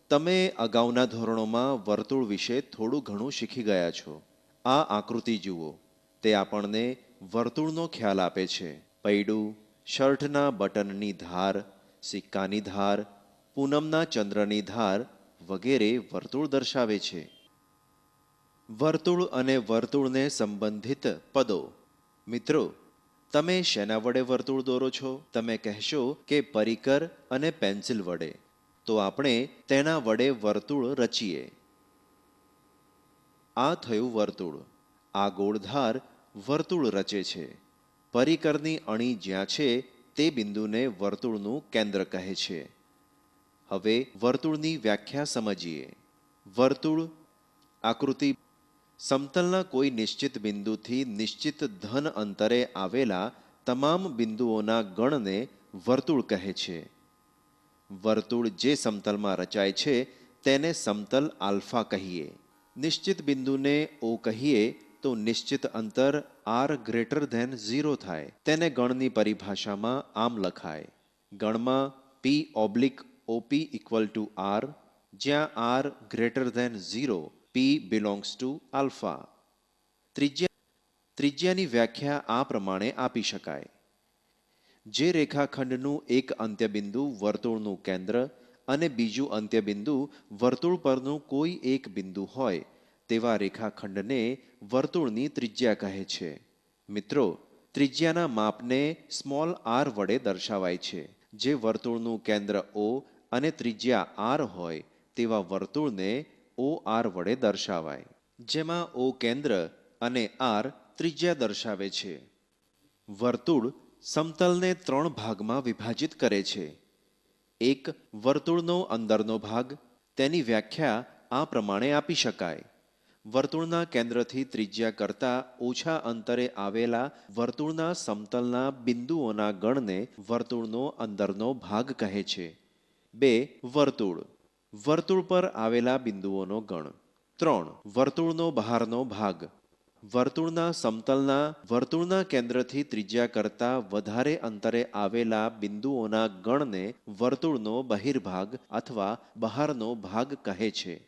તમે અગાઉના ધોરણોમાં વર્તુળ વિશે થોડું ઘણું શીખી ગયા છો. આ આકૃતિ જુઓ. તે આપણને વર્તુળનો ખ્યાલ આપે છે. પૈડું, શર્ટના બટનની ધાર, સિક્કાની ધાર, પૂનમના ચંદ્રની ધાર વગેરે વર્તુળ દર્શાવે છે. વર્તુળ અને વર્તુળને સંબંધિત પદો. મિત્રો, તમે શેના વડે વર્તુળ દોરો છો? તમે કહેશો કે પરિકર અને પેન્સિલ વડે. તો આપણે તેના વડે વર્તુળ રચીએ. આ થયું વર્તુળ. આ ગોળધાર વર્તુળ રચે છે. પરિકરની અણી જ્યાં છે તે બિંદુને વર્તુળનું કેન્દ્ર કહે છે. હવે વર્તુળની વ્યાખ્યા સમજીએ. વર્તુળ આકૃતિ સમતલના કોઈ નિશ્ચિત બિંદુથી નિશ્ચિત ધન અંતરે આવેલા તમામ બિંદુઓના ગણને વર્તુળ કહે છે. વર્તુળ જે સમતલમાં રચાય છે તેને સમતલ આલ્ફા કહીએ. નિશ્ચિત બિંદુને ઓ કહીએ તો નિશ્ચિત અંતર r ગ્રેટર ધેન 0 થાય. તેને ગણની પરિભાષામાં આમ લખાય. ગણમાં p oblique OP equal to r, જ્યાં r greater than 0, p belongs to alpha. ત્રિજ્યાની વ્યાખ્યા આ પ્રમાણે આપી શકાય. જે રેખાખંડનું એક અંત્યબિંદુ વર્તુળનું કેન્દ્ર અને બીજું અંત્યબિંદુ વર્તુળ પરનું કોઈ એક બિંદુ હોય તેવા રેખાખંડને વર્તુળની ત્રિજ્યા કહે છે. મિત્રો, ત્રિજ્યાના માપને સ્મોલ r વડે દર્શાવાય છે. જે વર્તુળનું કેન્દ્ર O અને ત્રિજ્યા r હોય તેવા વર્તુળને OR વડે દર્શાવાય. જેમાં O કેન્દ્ર અને r ત્રિજ્યા દર્શાવે છે. વર્તુળ સમતલને 3 ભાગમાં વિભાજિત કરે છે. એક, વર્તુળનો અંદરનો ભાગ. તેની વ્યાખ્યા આ પ્રમાણે આપી શકાય. વર્તુળના કેન્દ્રથી ત્રિજ્યા કરતાં ઓછા અંતરે આવેલા વર્તુળના સમતલના બિંદુઓના ગણને વર્તુળનો અંદરનો ભાગ કહે છે. 2. વર્તુળ. વર્તુળ પર આવેલા બિંદુઓનો ગણ. 3. વર્તુળનો બહારનો ભાગ. વર્તુળના કેન્દ્રથી ત્રિજ્યા કરતાં વધારે અંતરે આવેલા બિંદુઓના ગણને વર્તુળનો બહિર્ભાગ અથવા બહારનો ભાગ કહે છે.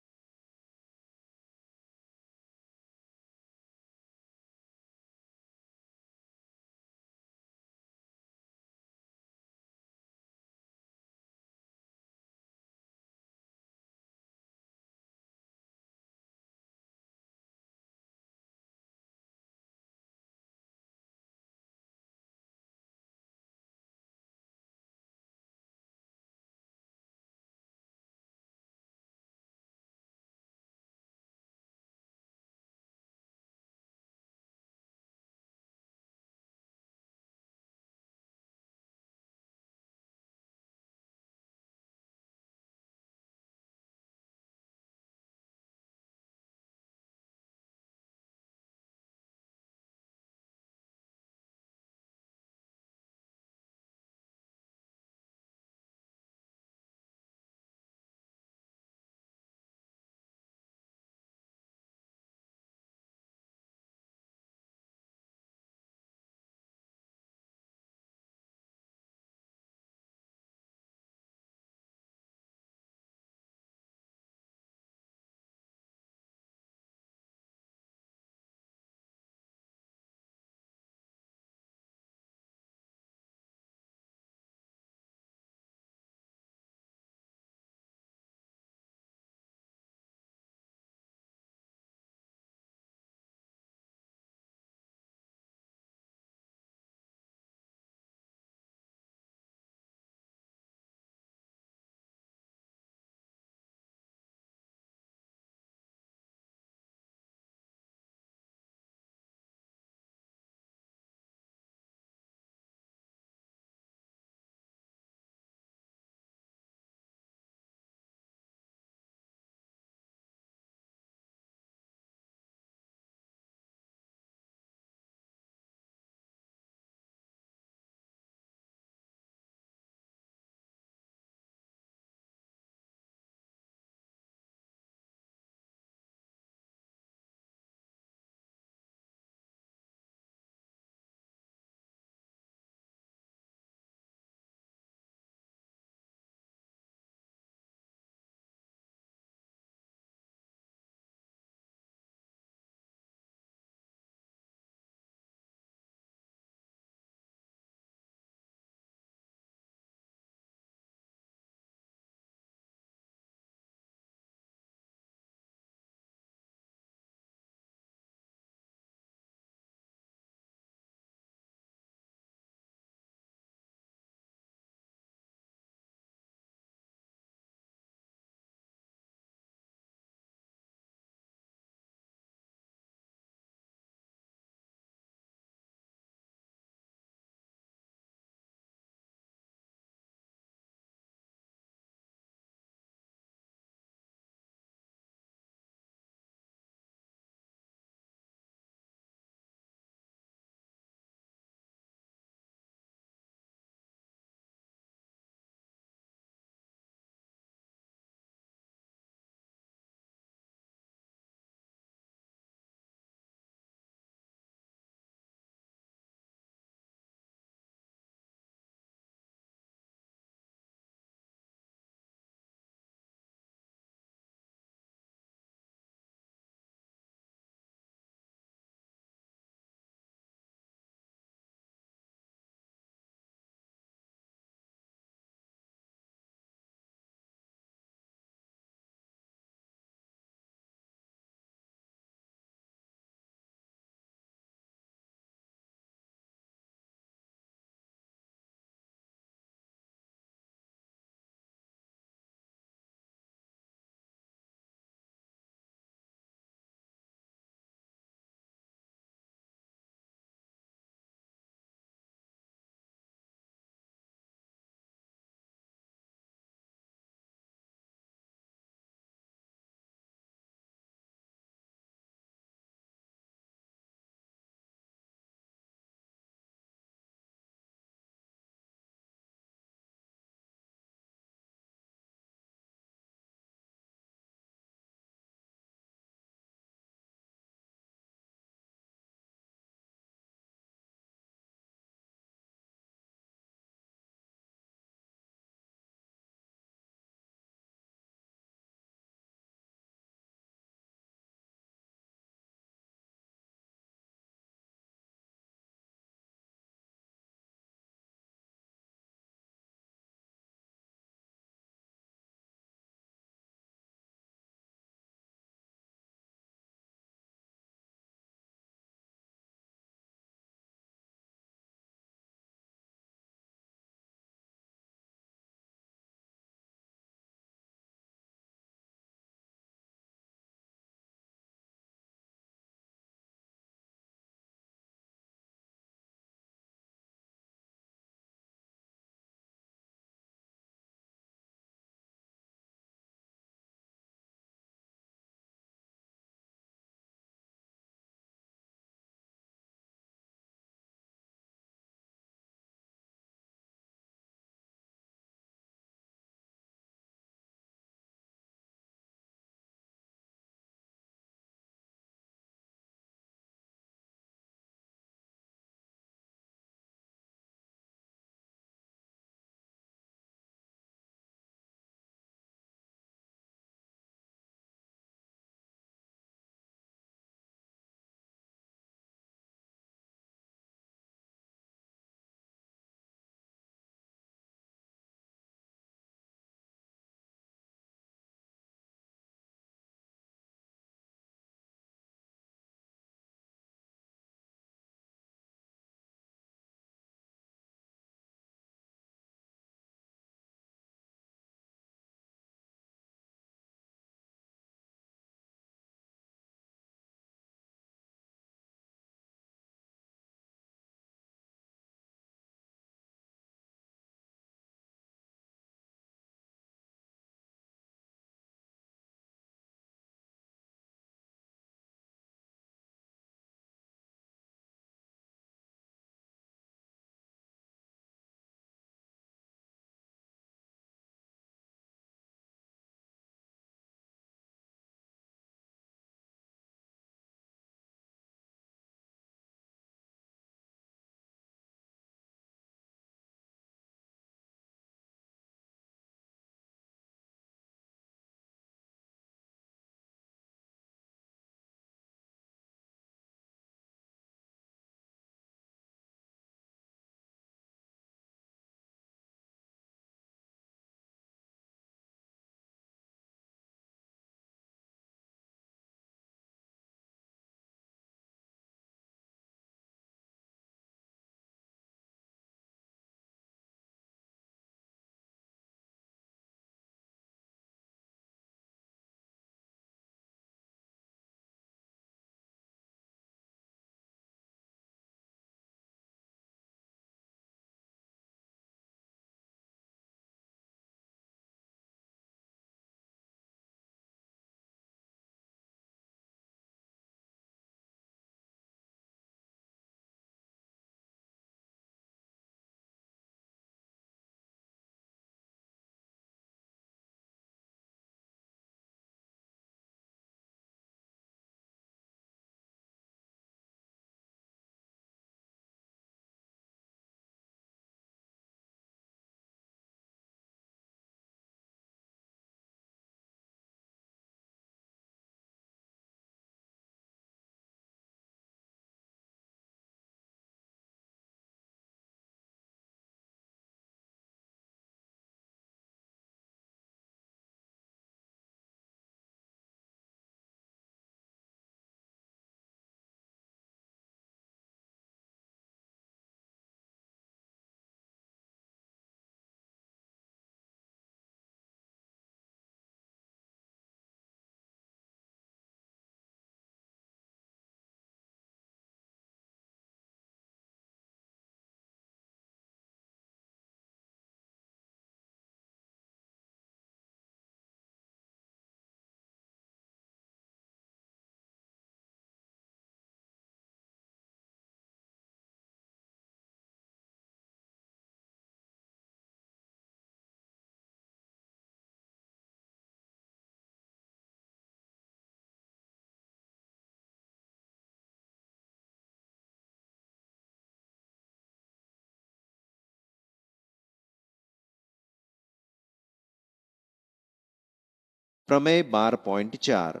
પ્રમેય 12.4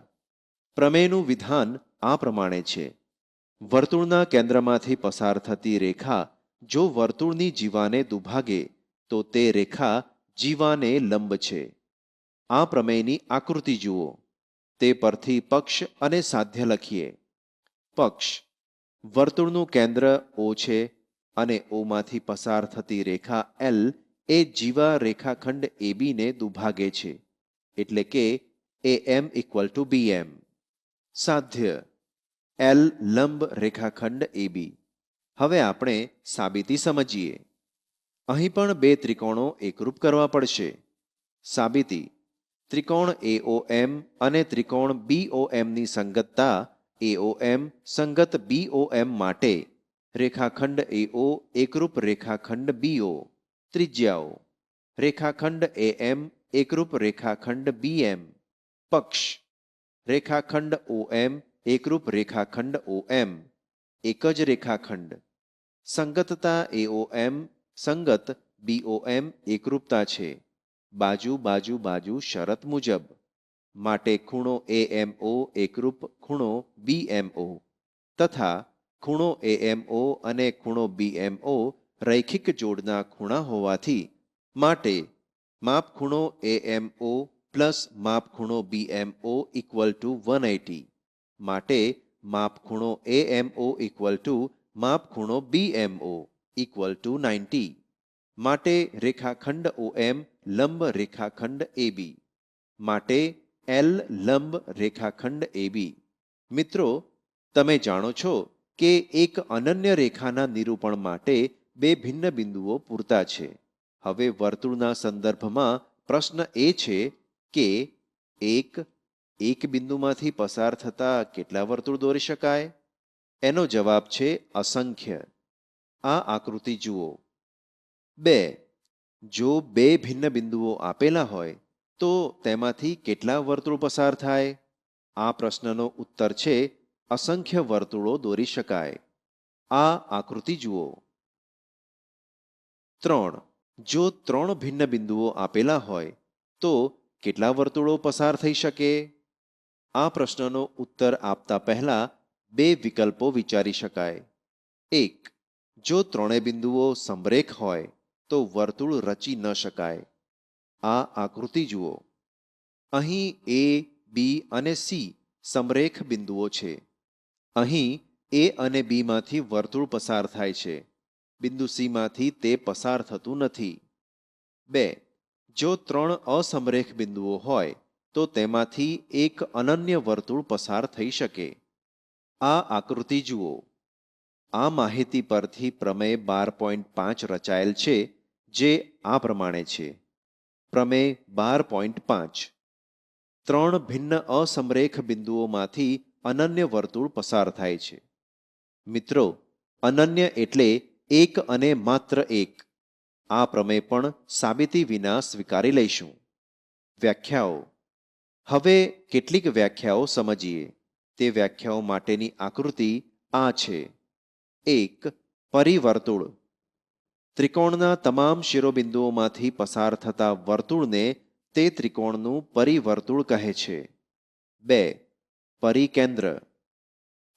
પ્રમેયનું વિધાન આ પ્રમાણે છે. વર્તુળના કેન્દ્રમાંથી પસાર થતી રેખા જો વર્તુળની જીવાને દુભાગે તો તે રેખા જીવાને લંબ છે. આ પ્રમેયની આકૃતિ જુઓ. તે પરથી પક્ષ અને સાધ્ય લખીએ. પક્ષ વર્તુળનું કેન્દ્ર O છે અને ઓમાંથી પસાર થતી રેખા L એ જીવા રેખાખંડ ABને દુભાગે છે, એટલે કે AM = BM. સાધ્ય L લંબ રેખાખંડ AB. હવે આપણે સાબિતી સમજીએ. અહીં પણ બે ત્રિકોણો એકરૂપ કરવા પડશે. સાબિતી: ત્રિકોણ AOM અને ત્રિકોણ BOMની સંગતતા AOM સંગત BOM માટે રેખાખંડ AO એકરૂપ રેખાખંડ BO. ત્રિજ્યાઓ: રેખાખંડ AM એકરૂપ રેખાખંડ BM. પક્ષ: રેખાખંડ OM એકરૂપ રેખાખંડ OM. એક જ રેખાખંડ. સંગતતા AOM સંગત BOM એકરૂપતા છે બાજુ બાજુ બાજુ શરત મુજબ. માટે ખૂણો AMO એકરૂપ ખૂણો BMO તથા ખૂણો AMO અને ખૂણો BMO રૈખિક જોડના ખૂણા હોવાથી માટે માપખૂણો AMO પ્લસ માપખૂણો BMO = 180. માટે માપખૂણો AMO = માપખૂણો BMO = 90. માટે રેખાખંડ OM લંબ રેખાખંડ AB. માટે L લંબ રેખાખંડ AB. મિત્રો, તમે જાણો છો કે એક અનન્ય રેખાના નિરૂપણ માટે બે ભિન્ન બિંદુઓ પૂરતા છે. હવે વર્તુળના સંદર્ભમાં પ્રશ્ન એ છે કે એક બિંદુમાંથી પસાર થતા કેટલા વર્તુળ દોરી શકાય? એનો જવાબ છે અસંખ્ય. આ આકૃતિ જુઓ. 2. જો બે ભિન્ન બિંદુઓ આપેલા હોય તો તેમાંથી કેટલા વર્તુળ પસાર થાય? આ પ્રશ્નનો ઉત્તર છે અસંખ્ય વર્તુળો દોરી શકાય. આ આકૃતિ જુઓ. 3. જો 3 ભિન્ન બિંદુઓ આપેલા હોય તો કેટલા વર્તુળો પસાર થઈ શકે? આ પ્રશ્નનો ઉત્તર આપતા પહેલા બે વિકલ્પો વિચારી શકાય. 1. જો ત્રણેય બિંદુઓ સમરેખ હોય તો વર્તુળ રચી ન શકાય. આ આકૃતિ જુઓ. અહીં A, B અને C સમરેખ બિંદુઓ છે. અહીં A અને B માંથી વર્તુળ પસાર થાય છે. બિંદુ C માંથી તે પસાર થતું નથી. 2. જો 3 અસમરેખ બિંદુઓ હોય તો તેમાંથી એક અનન્ય વર્તુળ પસાર થઈ શકે. આ આકૃતિ જુઓ. આ માહિતી પરથી પ્રમેય 12.5 રચાયેલ છે, જે આ પ્રમાણે છે. પ્રમેય 12.5 3 ભિન્ન અસમરેખ બિંદુઓમાંથી અનન્ય વર્તુળ પસાર થાય છે. મિત્રો, અનન્ય એટલે એક અને માત્ર એક. આ પ્રમેય પણ સાબિતી વિના સ્વીકારી લઈશું. વ્યાખ્યાઓ. હવે કેટલીક વ્યાખ્યાઓ સમજીએ. તે વ્યાખ્યાઓ માટેની આકૃતિ આ છે. 1. પરિવર્તુળ. ત્રિકોણના તમામ શિરોબિંદુઓમાંથી પસાર થતા વર્તુળને તે ત્રિકોણનું પરિવર્તુળ કહે છે. 2. પરિકેન્દ્ર.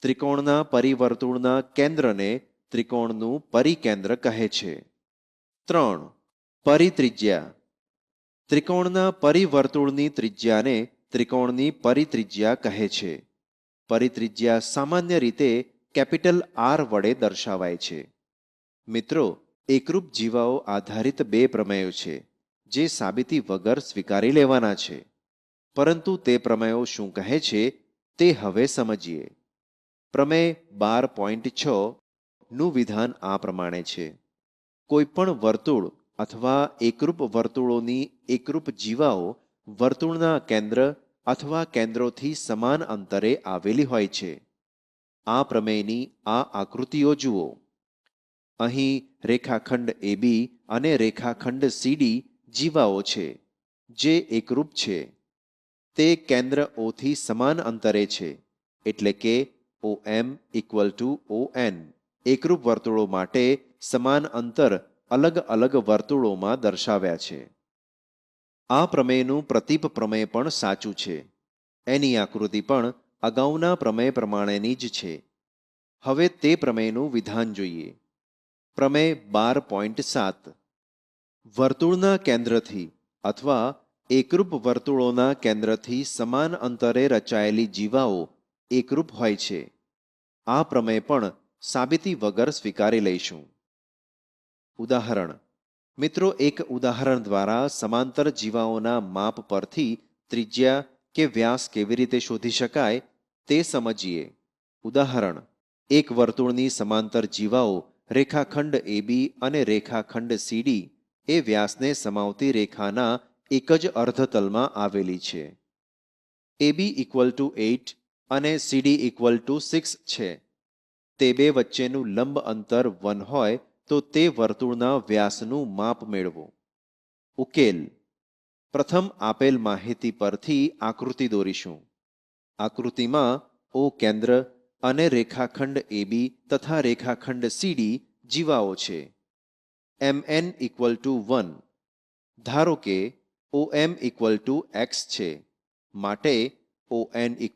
ત્રિકોણના પરિવર્તુળના કેન્દ્રને ત્રિકોણનું પરિકેન્દ્ર કહે છે. 3. પરિત્રિજ્યા. ત્રિકોણના પરિવર્તુળની ત્રિજ્યાને ત્રિકોણની પરિત્રિજ્યા કહે છે. પરિત્રિજ્યા સામાન્ય રીતે કેપિટલ R વડે દર્શાવાય છે. મિત્રો, એકરૂપ જીવાઓ આધારિત બે પ્રમેયો છે જે સાબિતી વગર સ્વીકારી લેવાના છે. પરંતુ તે પ્રમેયો શું કહે છે તે હવે સમજીએ. પ્રમેય 12.6 નું વિધાન આ પ્રમાણે છે. કોઈપણ વર્તુળ અથવા એકરૂપ વર્તુળોની એકરૂપ જીવાઓ વર્તુળના કેન્દ્ર અથવા કેન્દ્રોથી સમાન અંતરે આવેલી હોય છે. આ પ્રમેયની આ આકૃતિઓ જુઓ. અહીં રેખાખંડ AB અને રેખાખંડ CD જીવાઓ છે જે એકરૂપ છે. તે કેન્દ્ર O થી સમાન અંતરે છે, એટલે કે OM = ON. એકરૂપ વર્તુળો માટે સમાન અંતર અલગ અલગ વર્તુળોમાં દર્શાવ્યા છે. આ પ્રમેયનું પ્રતીપ પ્રમેય પણ સાચું છે. એની આકૃતિ પણ અગાઉના પ્રમેય પ્રમાણેની જ છે. હવે તે પ્રમેયનું વિધાન જોઈએ. પ્રમેય 12.7 વર્તુળના કેન્દ્રથી અથવા એકરૂપ વર્તુળોના કેન્દ્રથી સમાન અંતરે રચાયેલી જીવાઓ એકરૂપ હોય છે. આ પ્રમેય પણ સાબિતી વગર સ્વીકારી લઈશું. ઉદાહરણ. મિત્રો, એક ઉદાહરણ દ્વારા સમાંતર જીવાઓના માપ પરથી ત્રિજ્યા કે વ્યાસ કેવી રીતે શોધી શકાય તે સમજીએ. ઉદાહરણ. એક વર્તુળની સમાંતર જીવાઓ રેખાખંડ AB અને રેખાખંડ CD એ વ્યાસને સમાવતી રેખાના એક જ અર્ધતલમાં આવેલી છે. AB = 8 અને CD = 6 છે. તે બે વચ્ચેનું લંબ અંતર 1 હોય તો તે વર્તુળના વ્યાસનું માપ મેળવો. ઉકેલ. પ્રથમ આપેલ માહિતી પરથી આકૃતિ દોરીશું. આકૃતિમાં O કેન્દ્ર અને રેખાખંડ AB તથા રેખાખંડ CD જીવાઓ છે. MN = 1. ધારો કે OM = x છે. માટે ON =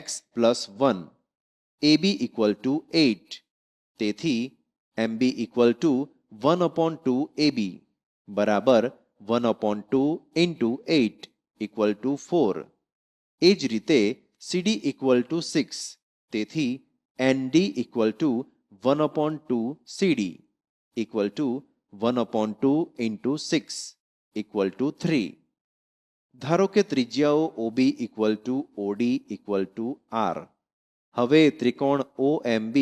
x + 1. AB = 8. તેથી MB = 1/2 AB બરાબર 1/2 × 8 = 4. એ જ રીતે CD = 6. તેથી ND = 1/2 CD = 1/2 × 6 = 3. ધારો કે ત્રિજ્યાઓ OB = OD = R. હવે ત્રિકોણ OMB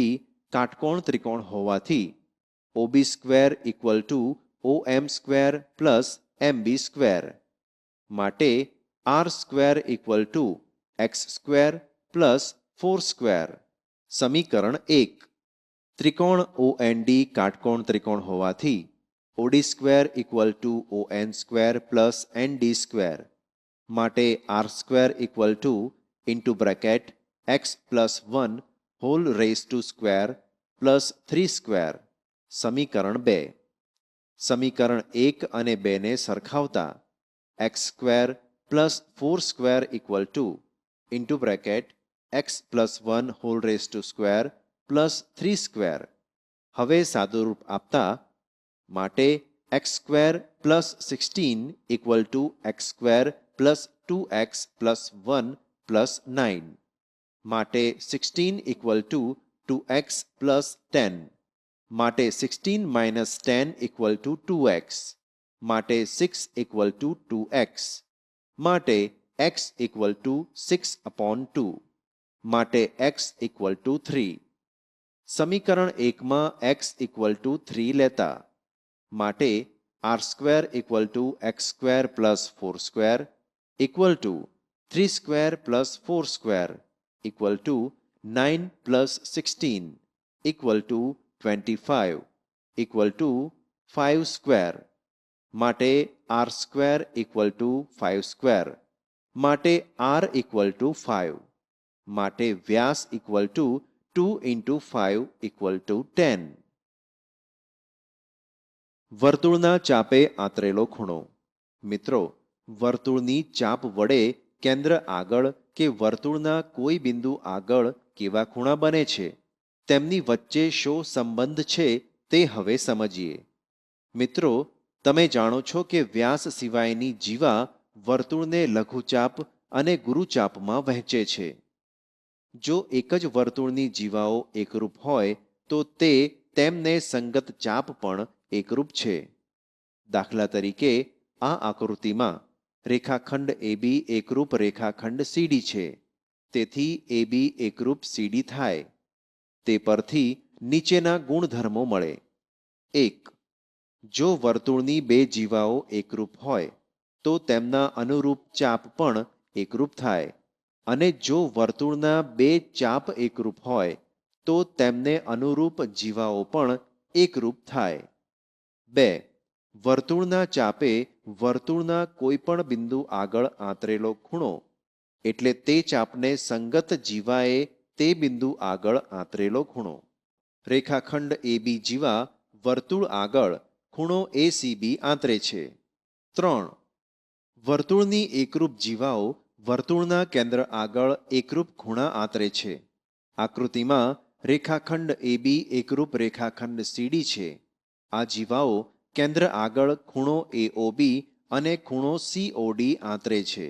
કાટકોણ ત્રિકોણ હોવાથી OB² = OM² + MB². માટે R² = x² + 4². સમીકરણ 1. ત્રિકોણ OND કાટકોણ ત્રિકોણ હોવાથી OD² = ON² + ND². માટે R² × x + 1 whole² + 3². સમીકરણ 2. સમીકરણ 1 અને 2 ને સરખાવતા x² + 4² × x + 1 whole² + 3². હવે સાદુરૂપ આપતા માટે x² + 16 = x² + 2x + 1 + 9. માટે 16 = 2x + 10. માટે 16 - 10 = 2x. માટે 6 = 2x. માટે x = 6/2. માટે x = 3. સમીકરણ 1માં x = 3 લેતા માટે R² = x² + 4² = 3² + 4² = 9 + 16 = 25 = 5². માટે R² = 5². માટે R = 5. માટે વ્યાસ = 2 × 5 = 10. વર્તુળના ચાપે આંતરેલો ખૂણો. મિત્રો, વર્તુળની ચાપ વડે કેન્દ્ર આગળ કે વર્તુળના કોઈ બિંદુ આગળ કેવા ખૂણા બને છે, તેમની વચ્ચે શો સંબંધ છે તે હવે સમજીએ. મિત્રો, તમે જાણો છો કે વ્યાસ સિવાયની જીવા વર્તુળને લઘુચાપ અને ગુરુચાપમાં વહેંચે છે. જો એક જ વર્તુળની જીવાઓ એકરૂપ હોય તો તે તેમને સંગત ચાપ પણ એકરૂપ છે. દાખલા તરીકે આ આકૃતિમાં રેખાખંડ AB એકરૂપ રેખાખંડ CD છે. તેથી AB એકરૂપ CD થાય. તે પરથી નીચેના ગુણધર્મો મળે. 1. જો વર્તુળની બે જીવાઓ એકરૂપ હોય તો તેમના અનુરૂપ ચાપ પણ એકરૂપ થાય. અને જો વર્તુળના બે ચાપ એકરૂપ હોય તો તેમને અનુરૂપ જીવાઓ પણ એકરૂપ થાય. 2. વર્તુળના ચાપે વર્તુળના કોઈપણ બિંદુ આગળ આંતરેલો ખૂણો એટલે તે ચાપને સંગત જીવાએ તે બિંદુ આગળ આંતરેલો ખૂણો. રેખાખંડ AB જીવા વર્તુળ આગળ ખૂણો ACB આંતરે છે. 3. વર્તુળની એકરૂપ જીવાઓ વર્તુળના કેન્દ્ર આગળ એકરૂપ ખૂણા આંતરે છે. આકૃતિમાં રેખાખંડ એબી એકરૂપ રેખાખંડ સીડી છે. આ જીવાઓ કેન્દ્ર આગળ ખૂણો એઓબી અને ખૂણો સીઓડી આંતરે છે.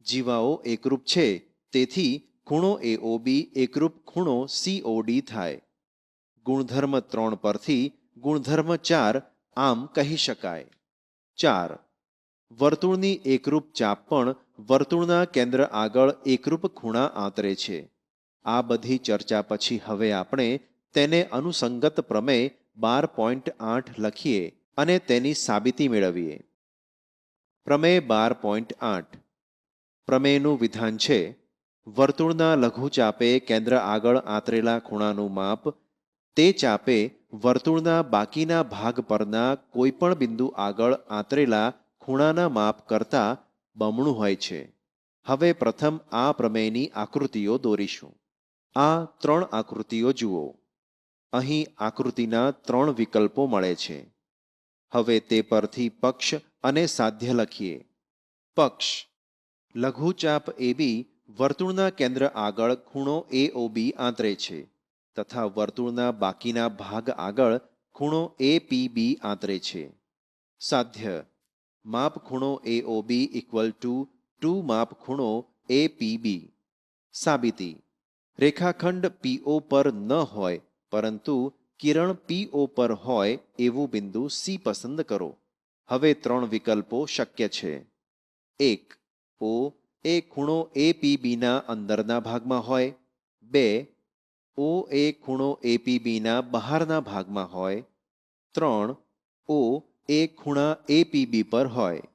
જીવાઓ એકરૂપ છે, તેથી ખૂણો એઓબી એકરૂપ ખૂણો સીઓડી થાય. ગુણધર્મ 3 પરથી ગુણધર્મ 4 આમ કહી શકાય. 4. વર્તુળની એકરૂપ ચાપ પણ વર્તુળના કેન્દ્ર આગળ એકરૂપ ખૂણા આંતરે છે. આ બધી ચર્ચા પછી હવે આપણે તેને અનુસંગત પ્રમેય 12.8 લખીએ અને તેની સાબિતી મેળવીએ. પ્રમેય 12.8. પ્રમેયનું વિધાન છે: વર્તુળના લઘુચાપે કેન્દ્ર આગળ આંતરેલા ખૂણાનું માપ તે ચાપે વર્તુળના બાકીના ભાગ પરના કોઈપણ બિંદુ આગળ આંતરેલા ખૂણાના માપ કરતાં બમણું હોય છે. હવે પ્રથમ આ પ્રમેયની આકૃતિઓ દોરીશું. આ 3 આકૃતિઓ જુઓ. અહીં આકૃતિના 3 વિકલ્પો મળે છે. હવે તે પરથી પક્ષ અને સાધ્ય લખીએ. પક્ષ: લઘુચાપ એબી વર્તુળના કેન્દ્ર આગળ ખૂણો એઓબી આંતરે છે તથા વર્તુળના બાકીના ભાગ આગળ ખૂણો એપીબી આંતરે છે. સાધ્ય: માપ ખૂણો એઓબી ઇક્વલ ટુ 2 માપ ખૂણો એપીબી. સાબિતી: રેખાખંડ પીઓ પર ન હોય પરંતુ કિરણ પીઓ પર હોય એવું બિંદુ સી પસંદ કરો. હવે 3 વિકલ્પો શક્ય છે. 1. ઓ એ ખૂણો એપીબીના અંદરના ભાગમાં હોય. 2. ઓ એ ખૂણો એપીબીના બહારના ભાગમાં હોય. 3. ઓ એ ખૂણા એપીબી પર હોય.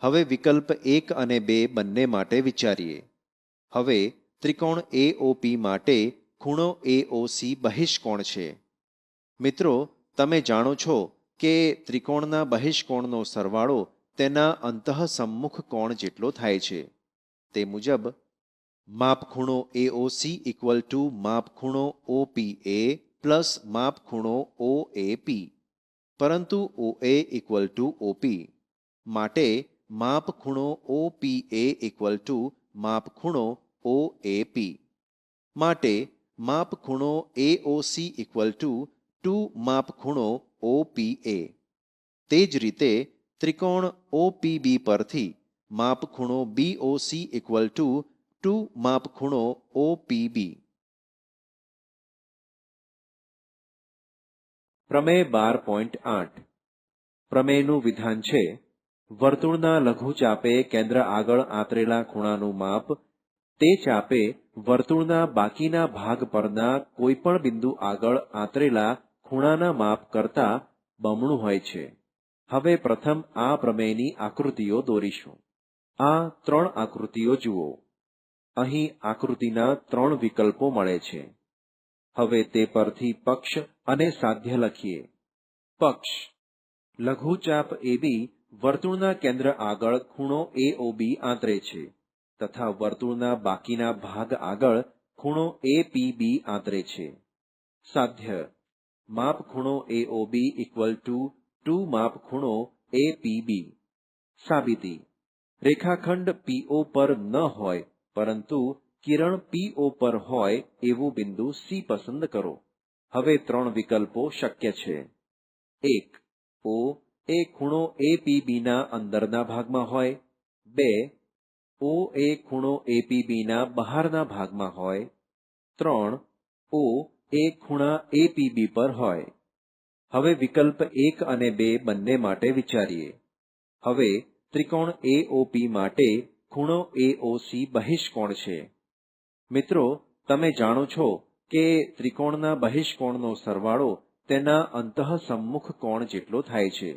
હવે વિકલ્પ 1 અને 2 બંને માટે વિચારીએ. હવે ત્રિકોણ એઓપી માટે ખૂણો એઓસી બહિષ્કોણ છે. મિત્રો, તમે જાણો છો કે ત્રિકોણના બહિષ્કોણનો સરવાળો તેના અંતઃસમ્મુખ કોણ જેટલો થાય છે. તે મુજબ માપ ખૂણો એઓસી ઇક્વલ ટુ માપ ખૂણો ઓપીએ પ્લસ માપ ખૂણો ઓએપી. પરંતુ ઓએ ઇક્વલ ટુ ઓપી માટે માપ ખૂણો ઓપીએ ઇક્વલ ટુ માપ ખૂણો ઓએપી. માટે માપ ખૂણો એઓસી ઇક્વલ ટુ 2 માપ ખૂણો ઓપીએ. તે જ રીતે ત્રિકોણ ઓપીબી પરથી માપ ખૂણો બીઓસી ઇક્વલ ટુ 2 માપ ખૂણો ઓપીબી. પ્રમેય 12.8. પ્રમેયનું વિધાન છે: વર્તુળના લઘુચાપે કેન્દ્ર આગળ આંતરેલા ખૂણાનું માપ તે ચાપે વર્તુળના બાકીના ભાગ પરના કોઈપણ બિંદુ આગળ આંતરેલા ખૂણાના માપ કરતાં બમણું હોય છે. હવે પ્રથમ આ પ્રમેયની આકૃતિઓ દોરીશું. આ 3 આકૃતિઓ જુઓ. અહીં આકૃતિના 3 વિકલ્પો મળે છે. હવે તે પરથી પક્ષ અને સાધ્ય લખીએ. પક્ષ: લઘુચાપ એબી વર્તુળના કેન્દ્ર આગળ ખૂણો એઓબી આંતરે છે તથા વર્તુળના બાકીના ભાગ આગળ ખૂણો એપીબી આંતરે છે. સાધ્ય: માપ ખૂણો એઓબી ઇક્વલ ટુ 2 માપ ખૂણો એપીબી. સાબિતી: રેખાખંડ પીઓ પર ન હોય પરંતુ કિરણ પીઓ પર હોય એવું બિંદુ સી પસંદ કરો. હવે 3 વિકલ્પો શક્ય છે. 1. ઓ એ ખૂણો એપીબીના અંદરના ભાગમાં હોય. 2. ઓ એ ખૂણો એપીબીના બહારના ભાગમાં હોય. 3. ઓ એ ખૂણા એપીબી પર હોય. હવે વિકલ્પ 1 અને 2 બંને માટે વિચારીએ. હવે ત્રિકોણ એઓપી માટે ખૂણો એઓસી બહિષ્કોણ છે. મિત્રો, તમે જાણો છો કે ત્રિકોણના બહિષ્કોણનો સરવાળો તેના અંતઃસમ્મુખ કોણ જેટલો થાય છે.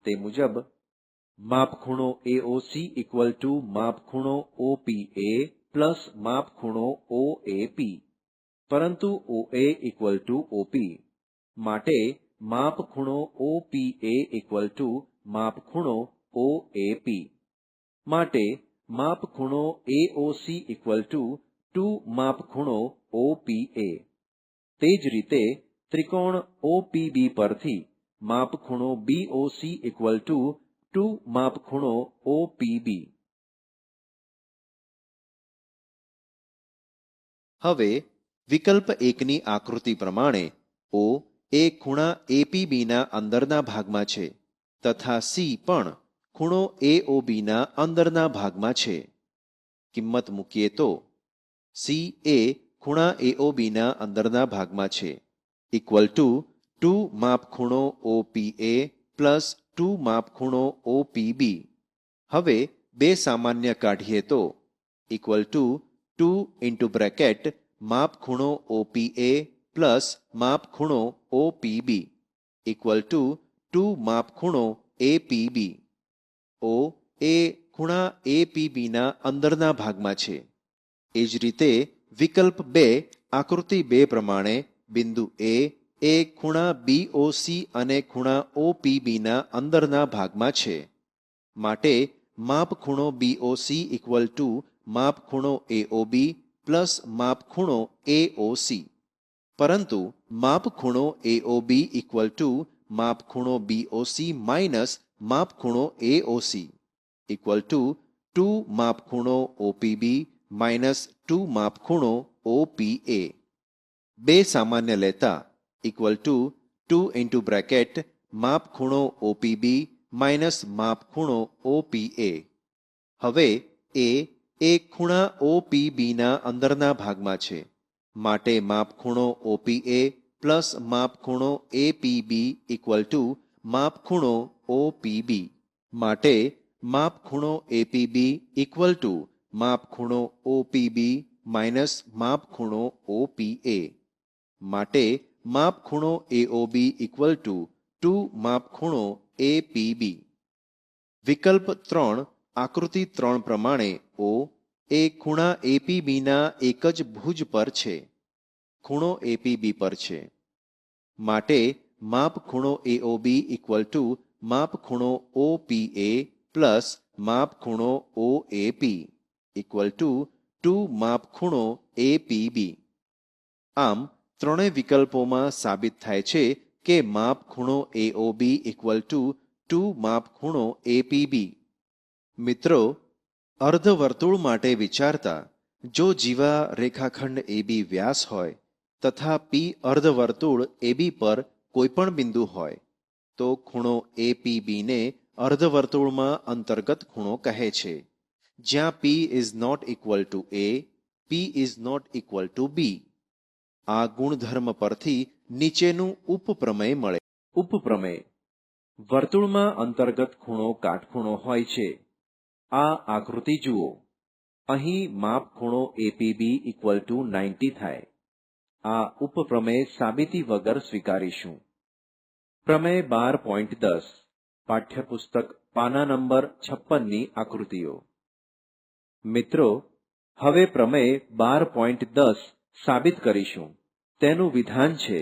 તે મુજબ માપ ખૂણો એઓસી ઇક્વલ ટુ માપ ખૂણો ઓપીએ પ્લસ માપ ખૂણો ઓએપી. પરંતુ ઓએ ઇક્વલ ટુ ઓપી માટે માપ ખૂણો ઓપીએ ઇક્વલ ટુ માપ ખૂણો ઓએપી. માટે માપ ખૂણો એઓસી ઇક્વલ ટુ 2 માપ ખૂણો ઓપીએ. તે જ રીતે ત્રિકોણ ઓપીબી પરથી માપ ખૂણો બીઓસી ઇક્વલ ટુ 2 માપ ખૂણો OPB. હવે વિકલ્પ 1ની આકૃતિ પ્રમાણે O એ ખૂણા APB ના અંદરના ભાગમાં છે તથા C પણ ખૂણો AOB ના અંદરના ભાગમાં છે. કિંમત મૂકીએ તો C એ ખૂણા AOB ના અંદરના ભાગમાં છે ઇક્વલ ટુ 2 માપ ખૂણો OPA પ્લસ 2 માપ ખૂણો OPB. હવે બે સામાન્ય કાઢીએ તો ઇક્વલ ટુ 2 ઇન્ટુ બ્રેકેટ માપ ખૂણો OPA પ્લસ માપ ખૂણો OPB ઇક્વલ ટુ 2 માપ ખૂણો APB. O એ ખૂણા APB ના અંદરના ભાગમાં છે. એ જ રીતે વિકલ્પ 2 આકૃતિ 2 પ્રમાણે બિંદુ A એ ખૂણા BOC અને ખૂણા OPB ના અંદરના ભાગમાં છે. માટે માપ ખૂણો BOC ઇક્વલ ટુ માપ ખૂણો AOB પ્લસ માપ ખૂણો AOC. પરંતુ માપ ખૂણો AOB ઇક્વલ ટુ માપ ખૂણો BOC માઇનસ માપ ખૂણો AOC ઇક્વલ ટુ 2 માપ ખૂણો OPB માઇનસ 2 માપ ખૂણો OPA. બે સામાન્ય લેતા ઇક્વલ ટુ 2 ઇન્ટુ બ્રેકેટ માપ ખૂણો OPB માઇનસ માપ ખૂણો OPA. હવે A એ ખૂણા OPB ના અંદરના ભાગમાં છે. માટે માપ ખૂણો OPA પ્લસ માપ ખૂણો APB ઇક્વલ ટુ માપ ખૂણો OPB. માટે માપ ખૂણો APB ઇક્વલ ટુ માપ ખૂણો OPB માઇનસ માપ ખૂણો OPA. માટે માપ ખૂણો AOB ઇક્વલ ટુ 2 માપ ખૂણો APB. વિકલ્પ 3 આકૃતિ 3 પ્રમાણે O એ ખૂણા APB ના એક જ ભુજ પર છે. ખૂણો APB પર છે. માટે માપ ખૂણો AOB ઇક્વલ ટુ માપ ખૂણો OPA પ્લસ માપ ખૂણો OAP ઇક્વલ ટુ 2 માપ ખૂણો APB. આમ ત્રણેય વિકલ્પોમાં સાબિત થાય છે કે માપ ખૂણો AOB ઇક્વલ ટુ 2 માપ ખૂણો APB. મિત્રો, અર્ધવર્તુળ માટે વિચારતા જો જીવા રેખાખંડ AB વ્યાસ હોય તથા P અર્ધવર્તુળ AB પર કોઈપણ બિંદુ હોય તો ખૂણો APB ને અર્ધવર્તુળમાં અંતર્ગત ખૂણો કહે છે. જ્યાં P is not equal to A, P is not equal to B. આ ગુણધર્મ પરથી નીચેનું ઉપપ્રમેય મળે. ઉપપ્રમેય: વર્તુળમાં અંતર્ગત ખૂણો કાટખૂણો હોય છે. આ આકૃતિ જુઓ. અહીં માપ ખૂણો APB ઇક્વલ ટુ 90 થાય. આ ઉપપ્રમેય સાબિતી વગર સ્વીકારીશું. પ્રમેય 12.10 પાઠ્યપુસ્તક પાના નંબર 56ની આકૃતિઓ. મિત્રો, હવે પ્રમેય 12.10 સાબિત કરીશું. તેનું વિધાન છે: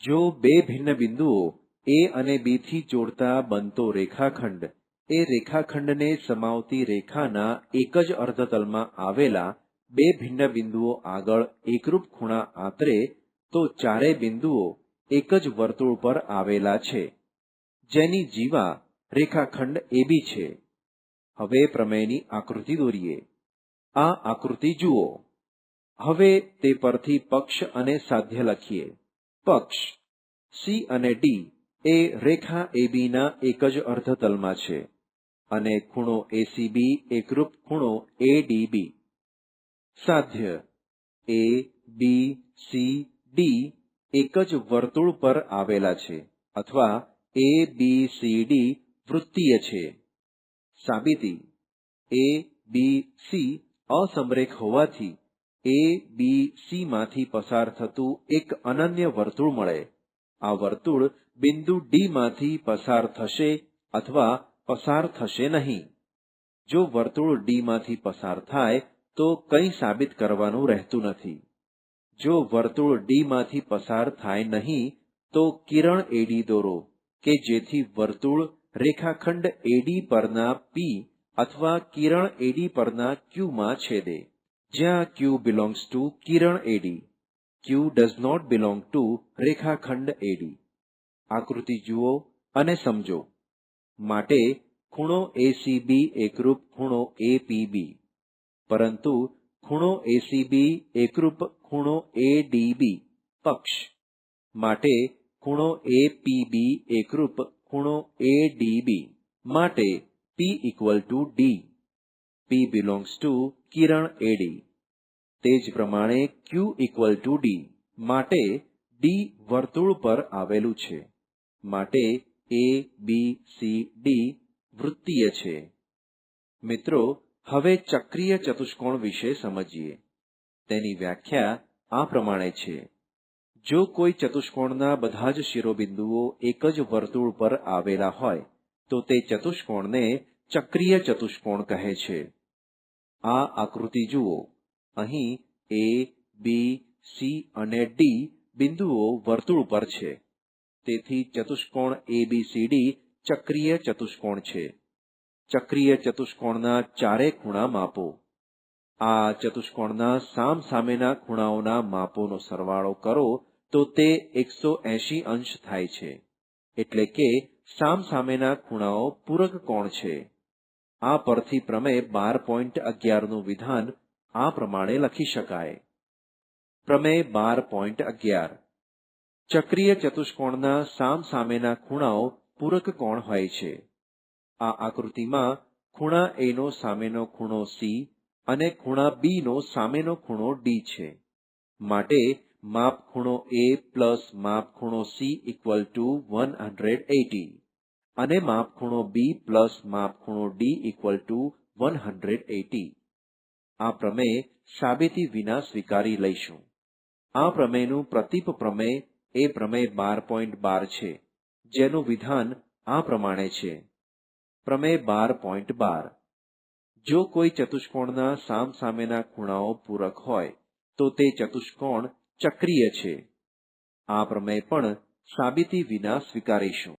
જો બે ભિન્ન બિંદુઓ A અને B થી જોડતા બનતો રેખાખંડ એ રેખાખંડને સમાવતી રેખાના એક જ અર્ધતલમાં આવેલા બે ભિન્ન બિંદુઓ આગળ એકરૂપ ખૂણા આંતરે તો ચારેય બિંદુઓ એક જ વર્તુળ પર આવેલા છે, જેની જીવા રેખાખંડ AB છે. હવે પ્રમેયની આકૃતિ દોરીએ. આ આકૃતિ જુઓ. હવે તે પરથી પક્ષ અને સાધ્ય લખીએ. પક્ષ C અને D એ રેખા AB ના એક જ અર્ધતલમાં છે અને ખૂણો ACB એકરૂપ ખૂણો ADB. સાધ્ય A, B, C, D એક જ વર્તુળ પર આવેલા છે અથવા ABCD વૃત્તીય છે. સાબિતી: ABC અસમરેખ હોવાથી ABC માંથી પસાર થતું એક અનન્ય વર્તુળ મળે. આ વર્તુળ બિંદુ D માંથી પસાર થશે અથવા પસાર થશે નહીં. જો વર્તુળ D માંથી પસાર થાય તો કંઈ સાબિત કરવાનું રહેતું નથી. જો વર્તુળ D માંથી પસાર થાય નહીં તો કિરણ AD દોરો કે જેથી વર્તુળ રેખાખંડ AD પરના P અથવા કિરણ AD પરના Q માં છેદે. જ્યાં Q belongs to Kiran AD, Q does not belong to રેખાખંડ AD. આકૃતિ જુઓ અને સમજો. માટે ખૂણો એસીબી એકરૂપ ખૂણો એપીબી, પરંતુ ખૂણો એસીબી એકરૂપ ખૂણો એડીબી પક્ષ, માટે ખૂણો એપીબી એકરૂપ ખૂણો એડીબી, માટે P = D. P belongs to કિરણ એડી. તે જ પ્રમાણે Q = D, માટે D વર્તુળ પર આવેલું છે, માટે ABCD વૃત્તીય છે. મિત્રો, હવે ચક્રીય ચતુષ્કોણ વિશે સમજીએ. તેની વ્યાખ્યા આ પ્રમાણે છે. જો કોઈ ચતુષ્કોણના બધા જ શિરોબિંદુઓ એક જ વર્તુળ પર આવેલા હોય તો તે ચતુષ્કોણને ચક્રીય ચતુષ્કોણ કહે છે. આ આકૃતિ જુઓ. અહીં A, B, C અને D બિંદુઓ વર્તુળ પર છે. તેથી ચતુષ્કોણ ABCD ચક્રીય ચતુષ્કોણ છે. ચક્રીય ચતુષ્કોણના ચારે ખૂણા માપો. આ ચતુષ્કોણના સામસામેના ખૂણાઓના માપોનો સરવાળો કરો તો તે 180 અંશ થાય છે. એટલે કે સામસામેના ખૂણાઓ પૂરક કોણ છે. આ પરથી પ્રમેય 12.11 નું વિધાન આ પ્રમાણે લખી શકાય. પ્રમેય 12.11. ચક્રીય ચતુષ્કોણના સામસામેના ખૂણાઓ પૂરક કોણ હોય છે. આ આકૃતિમાં ખૂણા A નો સામેનો ખૂણો C અને ખૂણા B નો સામેનો ખૂણો D છે. માટે માપ ખૂણો A પ્લસ માપ ખૂણો C = 180 અને માપ ખૂણો B પ્લસ માપ ખૂણો D = 180. આ પ્રમેય સાબિતી વિના સ્વીકારી લઈશું. આ પ્રમેયનું પ્રતીપ પ્રમેય એ પ્રમેય 12.12 છે, જેનું વિધાન આ પ્રમાણે છે. પ્રમેય 12.12. જો કોઈ ચતુષ્કોણના સામસામેના ખૂણાઓ પૂરક હોય તો તે ચતુષ્કોણ ચક્રીય છે. આ પ્રમેય પણ સાબિતી વિના સ્વીકારીશું.